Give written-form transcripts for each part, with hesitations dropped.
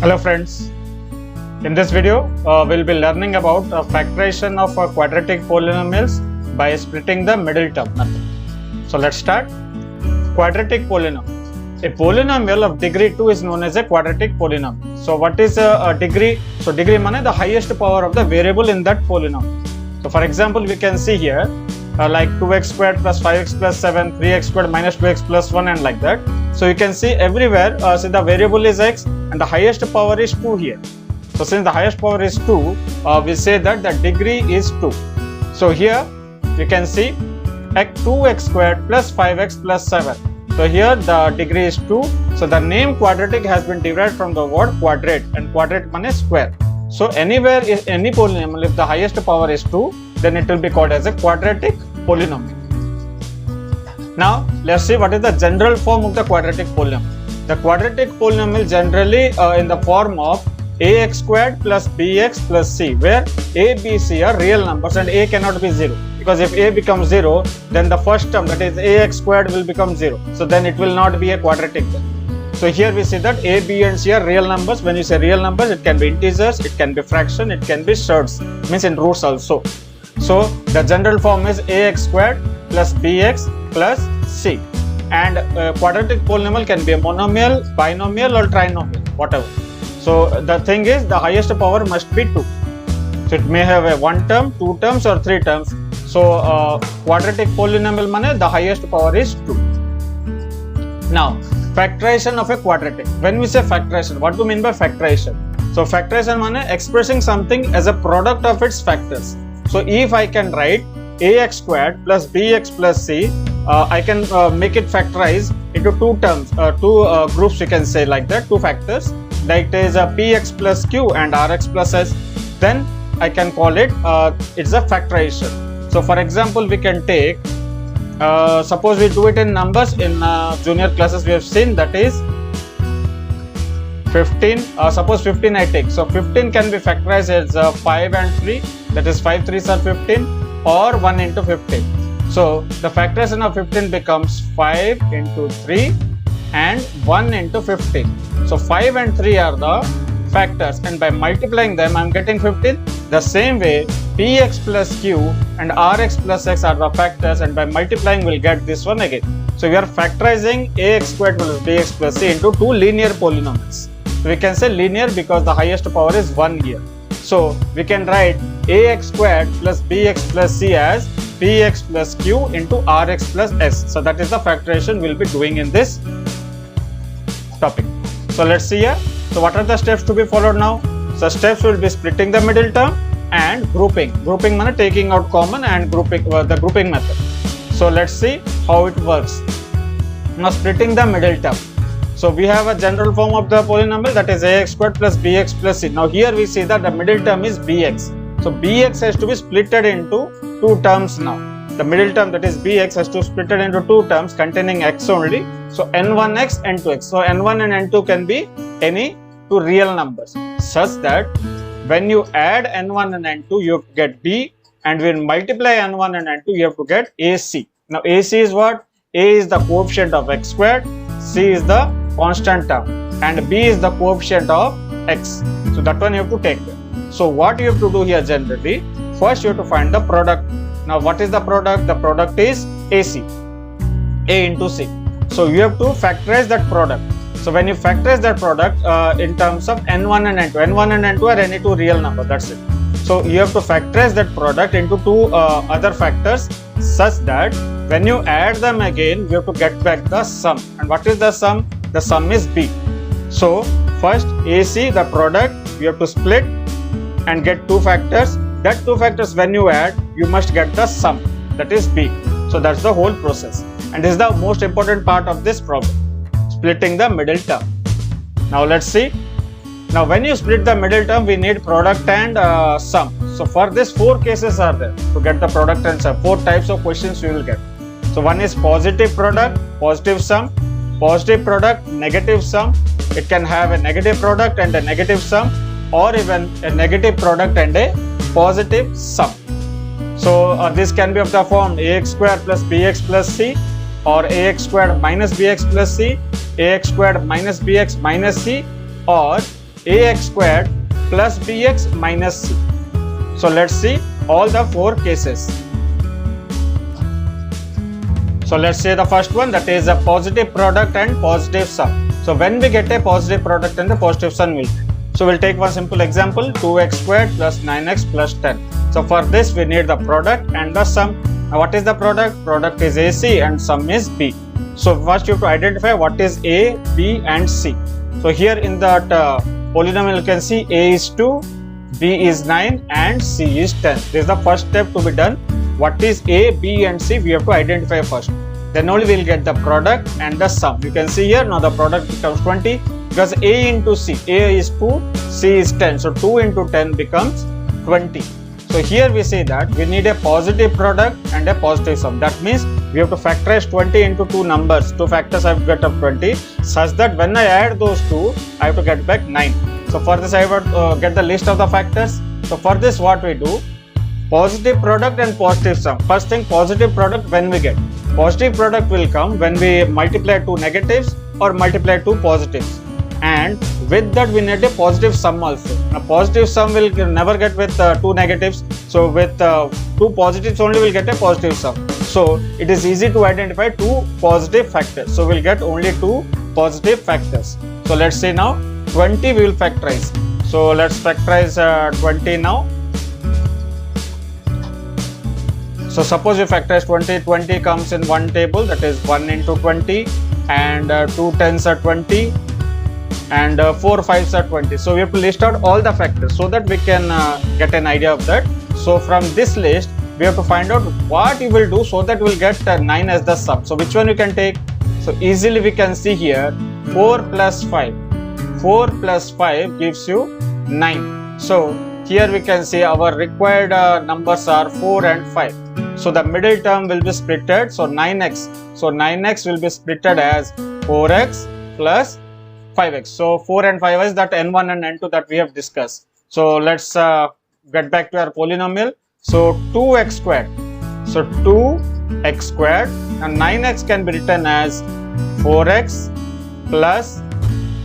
Hello friends, in this video we'll be learning about factorization of quadratic polynomials by splitting the middle term method. So let's start. Quadratic polynomial. A polynomial of degree 2 is known as a quadratic polynomial. So what is a degree? So degree means the highest power of the variable in that polynomial. So for example, we can see here like 2x squared plus 5x plus 7, 3x squared minus 2x plus 1 and like that. So you can see everywhere, see the variable is x and the highest power is 2 here. So since the highest power is 2, we say that the degree is 2. So here you can see 2x squared plus 5x plus 7. So here the degree is 2. So the name quadratic has been derived from the word quadrate, and quadrate means square. So anywhere in any polynomial, if the highest power is 2, then it will be called as a quadratic polynomial. Now let's see what is the general form of the quadratic polynomial. The quadratic polynomial generally in the form of ax squared plus bx plus c, where a, b, c are real numbers and a cannot be 0. Because if a becomes 0, then the first term, that is ax squared, will become 0. So then it will not be a quadratic then. So here we see that a, b and c are real numbers. When you say real numbers, it can be integers, it can be fraction, it can be surds, means in roots also. So the general form is ax squared plus bx plus c. And quadratic polynomial can be a monomial, binomial or trinomial, whatever. So the thing is, the highest power must be 2. So it may have a 1 term, 2 terms or 3 terms. So quadratic polynomial means the highest power is 2. Now factorization of a quadratic. When we say factorization, what do we mean by factorization? So factorization means expressing something as a product of its factors. So if I can write ax squared plus bx plus c, I can make it factorize into 2 terms, 2 groups, we can say like that, 2 factors. That is px plus q and rx plus s. Then I can call it, it's a factorization. So for example, we can take, suppose we do it in numbers in junior classes we have seen, that is 15. Suppose 15 I take. So 15 can be factorized as 5 and 3, that is 5 3s are 15, or 1 into 15. So the factorization of 15 becomes 5 into 3 and 1 into 15. So 5 and 3 are the factors, and by multiplying them I am getting 15. The same way px plus q and rx plus x are the factors, and by multiplying we will get this one again. So we are factorizing ax squared plus bx plus c into 2 linear polynomials. So we can say linear because the highest power is 1 here. So we can write ax squared plus bx plus c as px plus q into rx plus s. So that is the factorization we will be doing in this topic. So let's see here. So what are the steps to be followed now? So steps will be splitting the middle term and grouping. Grouping means taking out common and grouping, the grouping method. So let's see how it works. Now splitting the middle term. So we have a general form of the polynomial, that is ax squared plus bx plus c. Now here we see that the middle term is bx. So bx has to be splitted into 2 terms now. The middle term, that is bx, has to be splitted into 2 terms containing x only. So n1x, n2x. So n1 and n2 can be any 2 real numbers, such that when you add n1 and n2 you have to get b, and when multiply n1 and n2 you have to get ac. Now ac is what? A is the coefficient of x squared, c is the constant term, and b is the coefficient of x. So that one you have to take there. So what you have to do here generally, first you have to find the product. Now what is the product? The product is ac, a into c. So you have to factorize that product. So when you factorize that product in terms of n1 and n2, n1 and n2 are any 2 real numbers, that's it. So you have to factorize that product into 2 other factors, such that when you add them again, you have to get back the sum. And what is the sum? The sum is b. So first ac, the product, you have to split and get 2 factors. That 2 factors when you add, you must get the sum, that is b. So that's the whole process, and this is the most important part of this problem, splitting the middle term. Now let's see. Now when you split the middle term, we need product and sum. So for this 4 cases are there to get the product and sum. 4 types of questions you will get. So one is positive product, positive sum, positive product, negative sum. It can have a negative product and a negative sum, or even a negative product and a positive sum. So this can be of the form ax square plus bx plus c, or ax squared minus bx plus c, ax squared minus bx minus c, or ax squared plus bx minus c. So let's see all the 4 cases. So let's say the first one, that is a positive product and positive sum. So when we get a positive product and the positive sum, so we'll take one simple example, 2x squared plus 9x plus 10. So for this we need the product and the sum. Now what is the product? Product is AC and sum is B. So first you have to identify what is A, B and C. So here in that polynomial you can see A is 2, B is 9 and C is 10. This is the first step to be done. What is A, B and C we have to identify first. Then only we will get the product and the sum. You can see here now the product becomes 20 because A into C, A is 2, C is 10. So 2 into 10 becomes 20. So here we say that we need a positive product and a positive sum. That means we have to factorize 20 into 2 numbers. 2 factors I have got of 20 such that when I add those 2, I have to get back 9. So for this I have to get the list of the factors. So for this what we do? Positive product and positive sum. First thing, positive product when we get. Positive product will come when we multiply 2 negatives or multiply 2 positives. And with that we need a positive sum also. A positive sum will never get with 2 negatives. So with 2 positives only we'll get a positive sum. So it is easy to identify 2 positive factors. So we'll get only 2 positive factors. So let's say now 20 we will factorize. So let's factorize 20 now. So suppose you factorize 20, 20 comes in one table, that is 1 into 20 and 2 tens are 20 and 4 fives are 20. So we have to list out all the factors so that we can get an idea of that. So from this list we have to find out what you will do so that we will get 9 as the sum. So which one you can take? So easily we can see here 4 plus 5. 4 plus 5 gives you 9. So here we can see our required numbers are 4 and 5. So the middle term will be splitted. So 9x. So 9x will be splitted as 4x plus 5x. So 4 and 5 is that n1 and n2 that we have discussed. So let's get back to our polynomial. So 2x squared. So 2x squared and 9x can be written as 4x plus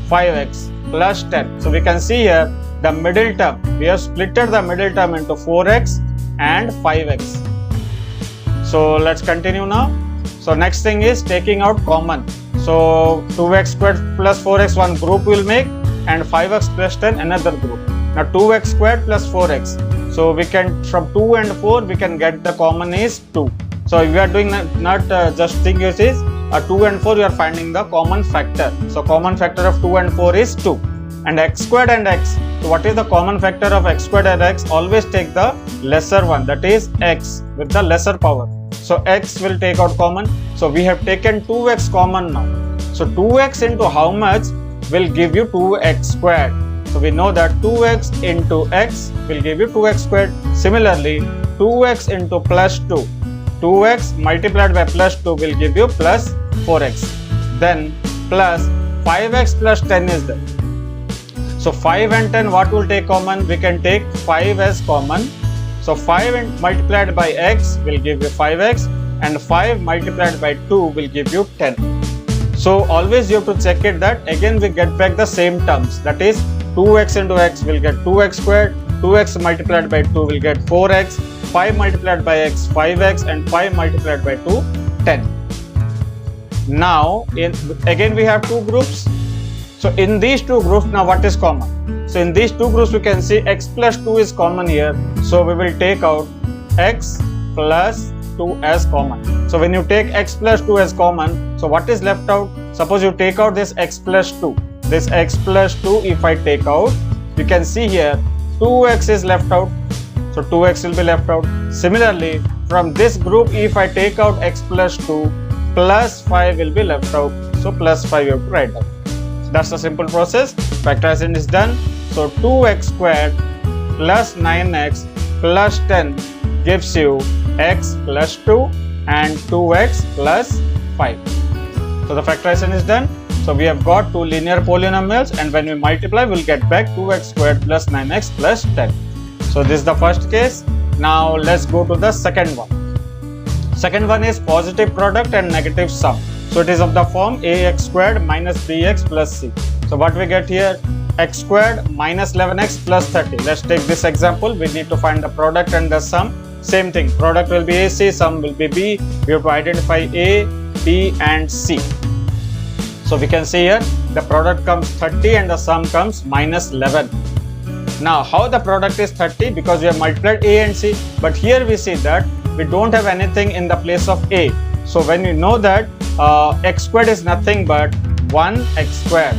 5x plus 10. So we can see here the middle term. We have splitted the middle term into 4x and 5x. So let's continue now. So next thing is taking out common. So 2x squared plus 4x one group will make and 5x plus 10 another group. Now 2x squared plus 4x. So we can from 2 and 4 we can get the common is 2. So we are doing not just thing is 2 and 4 you are finding the common factor. So common factor of 2 and 4 is 2. And x squared and x. So what is the common factor of x squared and x? Always take the lesser one, that is x with the lesser power. So x will take out common. So we have taken 2x common now. So 2x into how much will give you 2x squared. So we know that 2x into x will give you 2x squared. Similarly 2x into plus 2. 2x multiplied by plus 2 will give you plus 4x. Then plus 5x plus 10 is there. So 5 and 10 what will take common? We can take 5 as common. So 5 multiplied by x will give you 5x and 5 multiplied by 2 will give you 10. So always you have to check it that again we get back the same terms, that is 2x into x will get 2x squared, 2x multiplied by 2 will get 4x, 5 multiplied by x 5x and 5 multiplied by 2 10. Now again we have two groups. So in these two groups now what is common? So in these two groups we can see x plus 2 is common here. So we will take out x plus 2 as common. So when you take x plus 2 as common, so what is left out? Suppose you take out this x plus 2. This x plus 2 if I take out, you can see here 2x is left out. So 2x will be left out. Similarly from this group if I take out x plus 2, plus 5 will be left out. So plus 5 you have to write down. That's the simple process. Factorization is done. So 2x squared plus 9x plus 10 gives you x plus 2 and 2x plus 5. So the factorization is done. So we have got two linear polynomials and when we multiply we will get back 2x squared plus 9x plus 10. So this is the first case. Now let's go to the second one. Second one is positive product and negative sum. So it is of the form ax squared minus bx plus c. So what we get here, x squared minus 11x plus 30. Let's take this example. We need to find the product and the sum. Same thing, product will be AC, sum will be B. We have to identify A, B and C. So we can see here the product comes 30 and the sum comes minus 11. Now how the product is 30? Because we have multiplied A and C, but here we see that we don't have anything in the place of A. So when we know that x squared is nothing but 1x squared.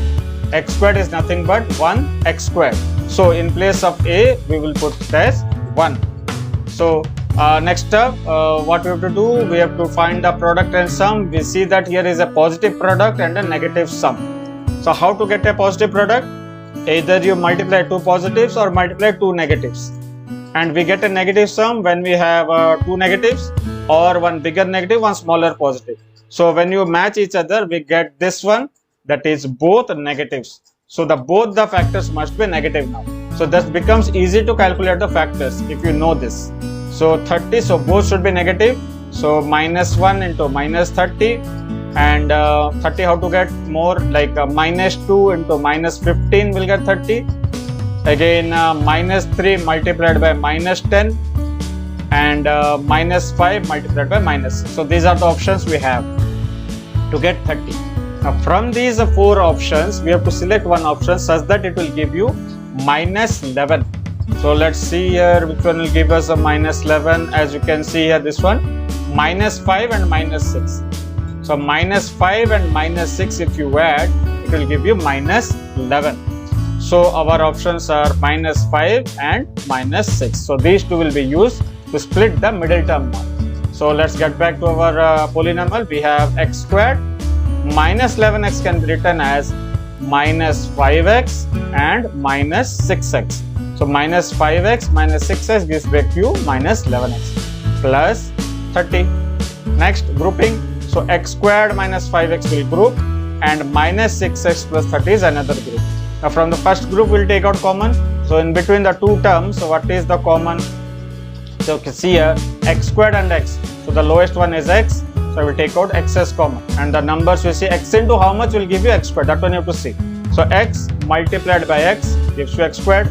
X squared is nothing but 1x squared. So in place of A, we will put it as 1. So next up, what we have to do, we have to find the product and sum. We see that here is a positive product and a negative sum. So how to get a positive product? Either you multiply two positives or multiply two negatives. And we get a negative sum when we have two negatives, or one bigger negative, one smaller positive. So when you match each other, we get this one, that is both negatives. So both the factors must be negative now. So that becomes easy to calculate the factors if you know this. So 30, so both should be negative. So minus 1 into minus 30, and 30 how to get more, like minus 2 into minus 15 will get 30. Again minus 3 multiplied by minus 10, and minus 5 multiplied by minus 6. So these are the options we have to get 30. Now from these four options, we have to select one option such that it will give you minus 11. So let's see here which one will give us a minus 11. As you can see here, this one, minus 5 and minus 6. So minus 5 and minus 6, if you add, it will give you minus 11. So our options are minus 5 and minus 6. So these two will be used to split the middle term now. So let's get back to our polynomial. We have x squared minus 11x can be written as minus 5x and minus 6x. So minus 5x minus 6x gives back you minus 11x plus 30. Next, grouping. So x squared minus 5x will group, and minus 6x plus 30 is another group. Now from the first group we'll take out common. So in between the two terms, so what is the common? So you can see here x squared and x. So the lowest one is x. So I will take out x as common, and the numbers we see x into how much will give you x squared. That one you have to see. So x multiplied by x gives you x squared.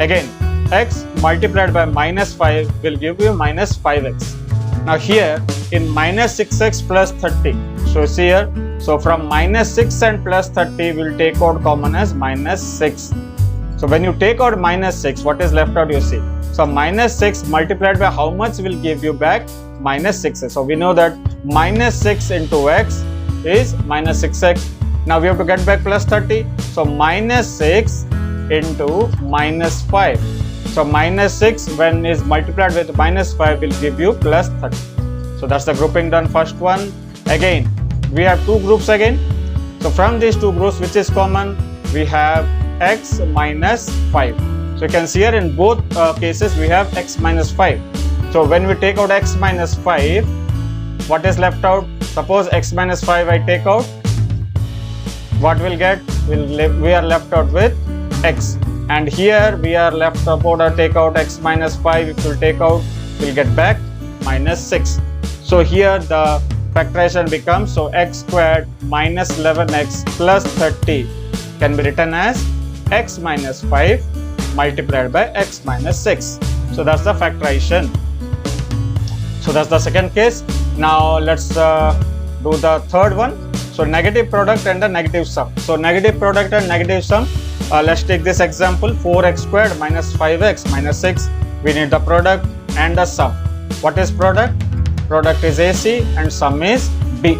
Again, x multiplied by minus 5 will give you minus 5x. Now here in minus 6x plus 30. So see here. So from minus 6 and plus 30 we'll take out common as minus 6. So when you take out minus 6, what is left out you see. So minus 6 multiplied by how much will give you back minus 6x. So we know that minus 6 into x is minus 6x. Now we have to get back plus 30. So minus 6 into minus 5. So minus 6 when is multiplied with minus 5 will give you plus 30. So that's the grouping done. First one. Again, we have two groups again. So from these two groups, which is common, we have x minus 5. So you can see here in both cases we have x minus 5. So when we take out x minus 5, what is left out? Suppose x minus 5 I take out, what we'll get? We are left out with x. And here we are left out or take out x minus 5. If we'll take out, we'll get back minus 6. So here the factorization becomes, so x squared minus 11x plus 30 can be written as x minus 5 multiplied by x minus 6. So that's the factorization. So that's the second case. Now let's do the third one. So negative product and the negative sum. So negative product and negative sum. Let's take this example, 4x squared minus 5x minus 6. We need the product and the sum. What is product? Product is AC and sum is B.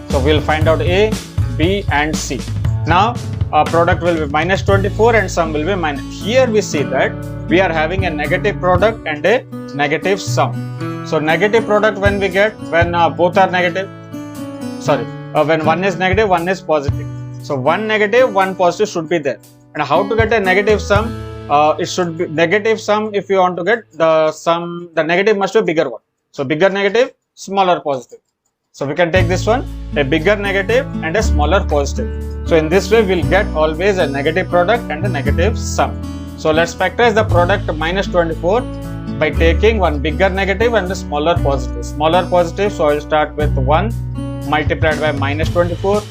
So we'll find out A, B and C. Now product will be minus 24 and sum will be minus. Here we see that we are having a negative product and a negative sum. So negative product when we get, when both are negative, when one is negative, one is positive. So one negative, one positive should be there. And how to get a negative sum? It should be negative sum. If you want to get the sum, the negative must be a bigger one. So bigger negative, smaller positive. So we can take this one, a bigger negative and a smaller positive. So in this way we'll get always a negative product and a negative sum. So let's factorize the product minus 24. by taking one bigger negative and a smaller positive. Smaller positive, so I will start with 1 multiplied by minus 24,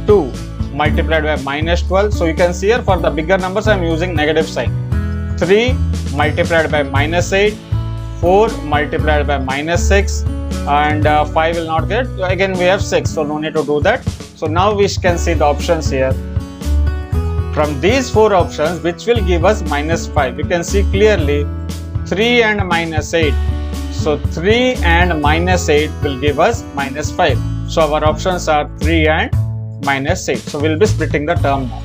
2 multiplied by minus 12. So you can see here for the bigger numbers I am using negative sign. 3 multiplied by minus 8, 4 multiplied by minus 6, and 5 will not get. Again we have 6, so no need to do that. So now we can see the options here. From these 4 options, which will give us minus 5? You can see clearly 3 and minus 8. So 3 and minus 8 will give us minus 5. So our options are 3 and minus 8. So we'll be splitting the term now.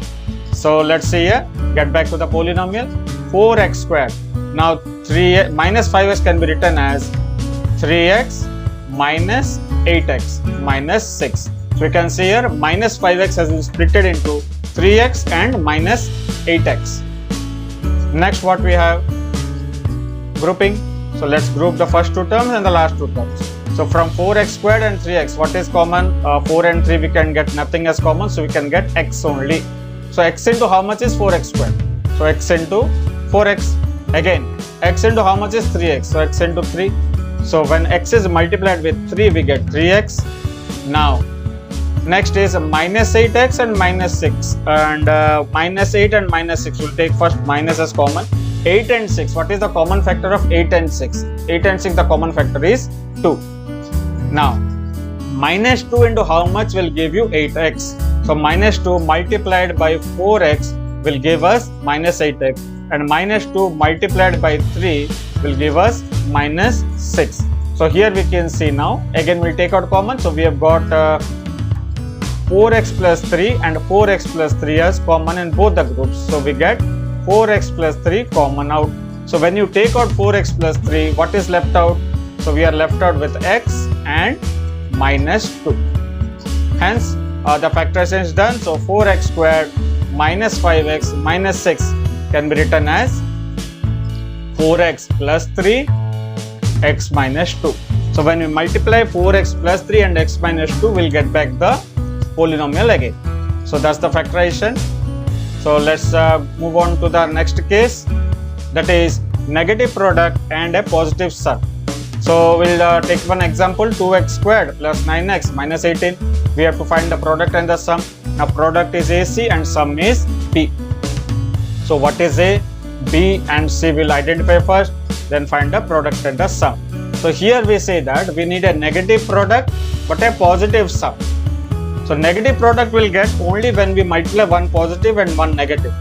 So let's see here. Get back to the polynomial. 4x squared. Now minus 5x can be written as 3x minus 8x minus 6. So we can see here minus 5x has been split into 3x and minus 8x. Next what we have? Grouping. So let's group the first 2 terms and the last 2 terms. So from 4x squared and 3x, what is common? 4 and 3 we can get nothing as common, so we can get x only. So x into how much is 4x squared? So x into 4x. Again, x into how much is 3x? So x into 3. So when x is multiplied with 3, we get 3x. Now next is minus 8x and minus 6, and minus 8 and minus 6. We'll take first minus as common. 8 and 6. What is the common factor of 8 and 6? 8 and 6, the common factor is 2. Now minus 2 into how much will give you 8x? So minus 2 multiplied by 4x will give us minus 8x, and minus 2 multiplied by 3 will give us minus 6. So here we can see now, again we'll take out common. So we have got 4x plus 3 and 4x plus 3 as common in both the groups. So we get 4x plus 3 common out. So when you take out 4x plus 3, what is left out? So we are left out with x and minus 2. Hence the factorization is done. So 4x squared minus 5x minus 6 can be written as 4x plus 3 x minus 2. So when we multiply 4x plus 3 and x minus 2, we'll get back the polynomial again. So that's the factorization. So let's move on to the next case, that is negative product and a positive sum. So we'll take one example, 2x squared plus 9x minus 18. We have to find the product and the sum. Now product is AC and sum is B. So what is A, B and C we'll identify first, then find the product and the sum. So here we say that we need a negative product but a positive sum. So negative product will get only when we multiply one positive and one negative.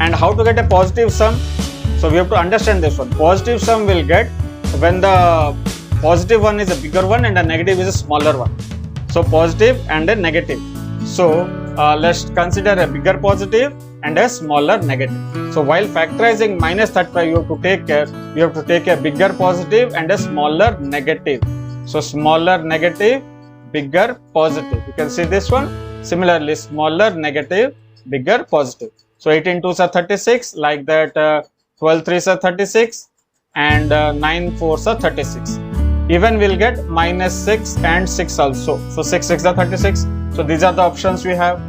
And how to get a positive sum? So we have to understand this one. Positive sum will get when the positive one is a bigger one and the negative is a smaller one. So positive and a negative. So let's consider a bigger positive and a smaller negative. So while factorizing minus 35, you have to take care. You have to take a bigger positive and a smaller negative. So smaller negative, bigger positive. You can see this one. Similarly, smaller negative, bigger positive. So 18 2s are 36, like that 12 3s are 36 and 9 4s are 36. Even we'll get minus 6 and 6 also. So 6 6 are 36. So these are the options we have.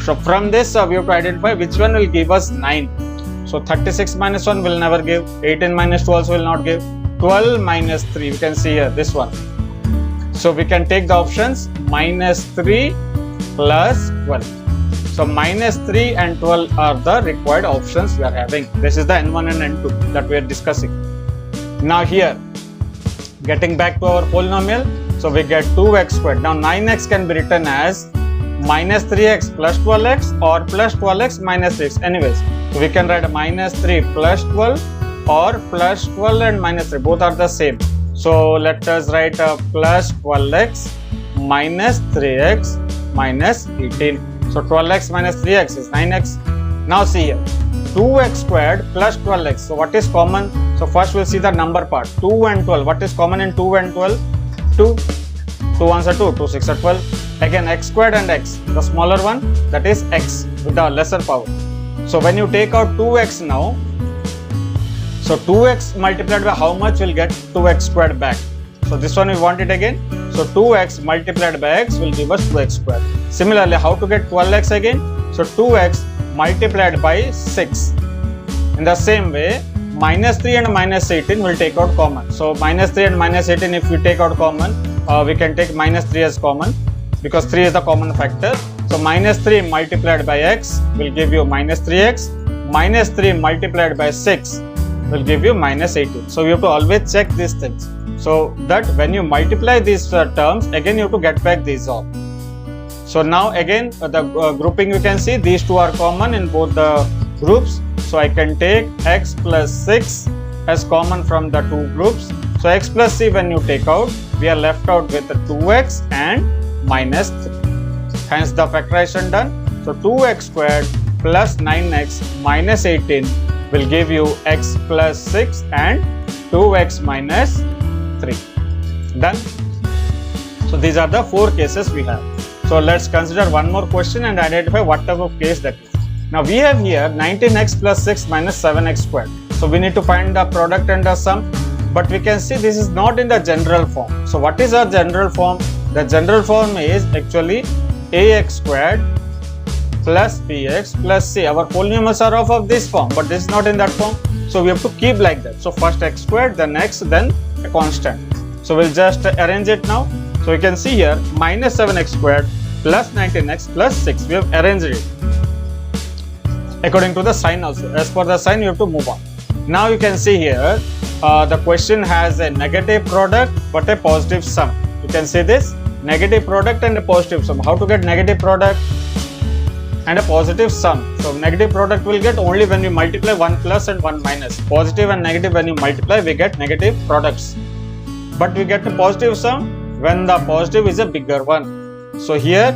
So from this we have to identify which one will give us 9. So 36 minus 1 will never give. 18 minus 2 also will not give. 12 minus 3, we can see here this one. So we can take the options minus 3 plus 12. So minus 3 and 12 are the required options we are having. This is the N1 and N2 that we are discussing. Now here, getting back to our polynomial, so we get 2x squared. Now 9x can be written as minus 3x plus 12x or plus 12x minus 6. Anyways, so we can write minus 3 plus 12 or plus 12 and minus 3. Both are the same. So let us write plus 12x minus 3x minus 18. So 12x minus 3x is 9x. Now see here, 2x squared plus 12x. So what is common? So first we'll see the number part. 2 and 12. What is common in 2 and 12? 2. 2 ones are 2. 2 6 are 12. Again x squared and x. The smaller one, that is x with the lesser power. So when you take out 2x now, so 2x multiplied by how much will get 2x squared back. So this one we want it again. So 2x multiplied by x will give us 2x squared. Similarly, how to get 12x again? So 2x multiplied by 6. In the same way, minus 3 and minus 18 will take out common. So minus 3 and minus 18, if we take out common, we can take minus 3 as common because 3 is the common factor. So minus 3 multiplied by x will give you minus 3x. Minus 3 multiplied by 6 will give you minus 18. So you have to always check these things. So that when you multiply these terms, again you have to get back these all. So now again the grouping you can see these two are common in both the groups. So I can take x plus 6 as common from the two groups. So x plus c when you take out, we are left out with 2x and minus 3. Hence the factorization done. So 2x squared plus 9x minus 18 will give you x plus 6 and 2x minus 3. Done. So these are the 4 cases we have. So let's consider one more question and identify what type of case that is. Now we have here 19x plus 6 minus 7x squared. So we need to find the product and the sum. But we can see this is not in the general form. So what is our general form? The general form is actually ax squared plus bx plus c. Our polynomials are of this form, but this is not in that form. So we have to keep like that. So first x squared, then x, then a constant. So we'll just arrange it now. So you can see here minus 7x squared plus 19x plus 6. We have arranged it according to the sign also. As per the sign, you have to move on. Now you can see here the question has a negative product but a positive sum. You can see this negative product and a positive sum. How to get negative product and a positive sum? So negative product will get only when we multiply 1 plus and 1 minus. Positive and negative when you multiply, we get negative products. But we get a positive sum when the positive is a bigger one. So here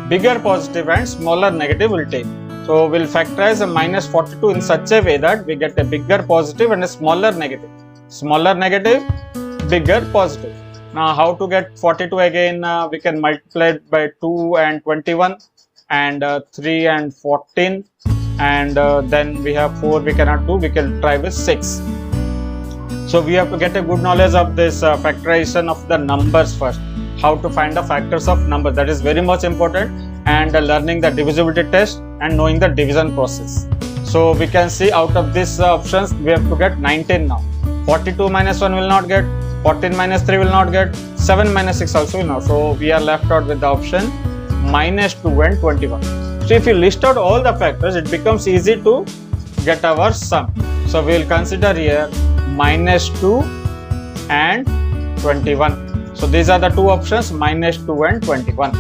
bigger positive and smaller negative will take. So we'll factorize a minus 42 in such a way that we get a bigger positive and a smaller negative. Smaller negative, bigger positive. Now how to get 42 again? We can multiply it by 2 and 21 and 3 and 14 and then we have 4 we cannot do. We can try with 6. So we have to get a good knowledge of this factorization of the numbers first. How to find the factors of numbers, that is very much important, and learning the divisibility test and knowing the division process. So we can see out of these options we have to get 19 now. 42 minus 1 will not get, 14 minus 3 will not get, 7 minus 6 also will not. So we are left out with the option minus 2 and 21. So if you list out all the factors, it becomes easy to get our sum. So we will consider here minus 2 and 21. So these are the two options, minus 2 and 21.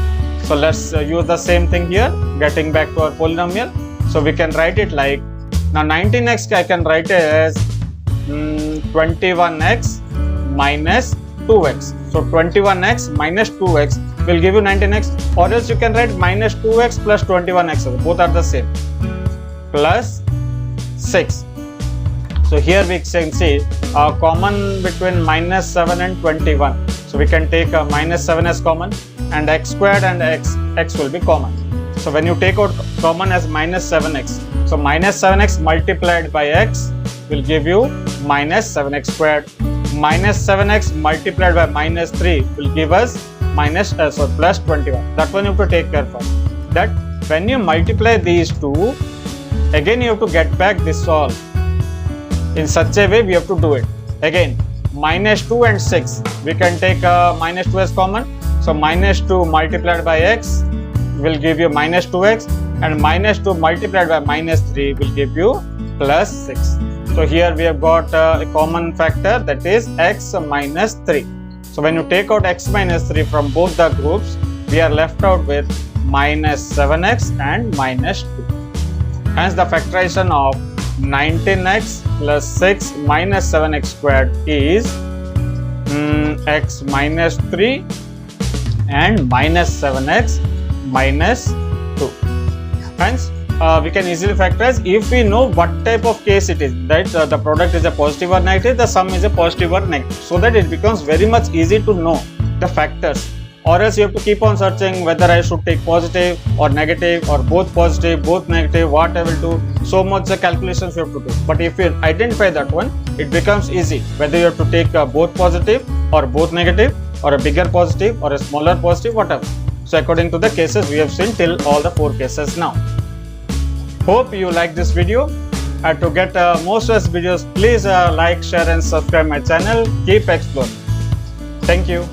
So let's use the same thing here, getting back to our polynomial. So we can write it like, now 19x I can write as 21x minus 2x. So 21x minus 2x will give you 19x, or else you can write minus 2x plus 21x, both are the same, plus 6. So here we can see common between minus 7 and 21. So we can take minus 7 as common and x squared and x will be common. So when you take out common as minus 7x, so minus 7x multiplied by x will give you minus 7x squared. Minus 7x multiplied by minus 3 will give us minus plus 21. That one you have to take care first. That when you multiply these two, again you have to get back this all. In such a way we have to do it. Again minus 2 and 6, we can take minus 2 as common. So minus 2 multiplied by x will give you minus 2x, and minus 2 multiplied by minus 3 will give you plus 6. So here we have got a common factor, that is x minus 3. So when you take out x minus 3 from both the groups, we are left out with minus 7x and minus 2. Hence the factorization of 19x plus 6 minus 7x squared is x minus 3 and minus 7x minus 2. Hence we can easily factorize if we know what type of case it is, that the product is a positive or negative, the sum is a positive or negative, so that it becomes very much easy to know the factors. Or else you have to keep on searching whether I should take positive or negative or both positive, both negative, what I will do. So much calculations you have to do. But if you identify that one, it becomes easy whether you have to take both positive or both negative, or a bigger positive or a smaller positive, whatever. So according to the cases we have seen till all the 4 cases now. Hope you like this video. To get more such videos, please like, share and subscribe my channel. Keep exploring. Thank you.